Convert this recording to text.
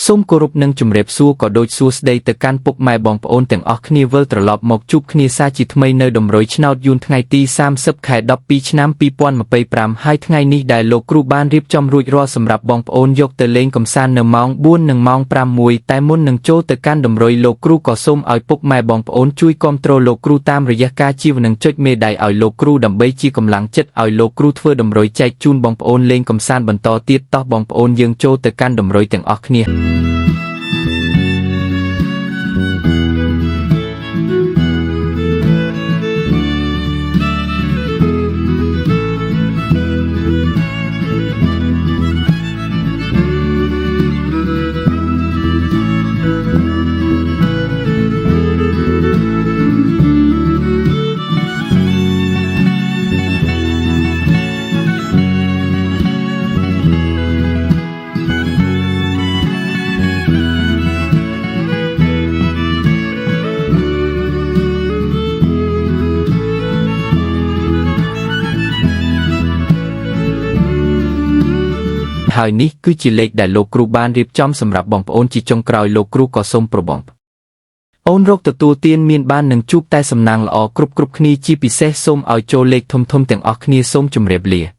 សូមគោរពនិងជម្រាបសួរក៏ដូចសួស្តីទៅកាន់ពុកម៉ែបងប្អូនទាំងអស់គ្នាវិលត្រឡប់មកជួបគ្នាសាជាថ្មីនៅដំរុយឆ្នោតយួនថ្ងៃទី30 ខែ 12 ឆ្នាំ 2025 ហើយថ្ងៃនេះដែលលោកគ្រូបានរៀបចំរួចរាល់សម្រាប់បងប្អូនយកទៅលេងកម្សាន្តនៅម៉ោង 4 និងម៉ោង 5 តែមុននឹងចូលទៅកាន់ដំរុយលោកគ្រូក៏សូមឲ្យពុកម៉ែបងប្អូនជួយគាំទ្រលោកគ្រូតាមរយៈការជាវនិងចុចមេដៃឲ្យលោកគ្រូដើម្បីជាកម្លាំងចិត្តឲ្យលោកគ្រូធ្វើដំរុយចែកជូនបងប្អូនលេងកម្សាន្តបន្តទៀតតោះបងប្អូនយើងចូលទៅកាន់ដំរុយទាំងអស់គ្នាហើយនេះគឺជាលេខដែលលោកគ្រូបានរៀបចំសម្រាប់បងប្អូនជាចុងក្រោយលោកគ្រូក៏សូមប្របងអូនរកទទួលទានមានបាននឹងជួបតែសំណាងល្អគ្រប់គ្នាជាពិសេសសូមឲ្យចូលលេខធំទាំងអស់គ្នាសូមជម្រាបលា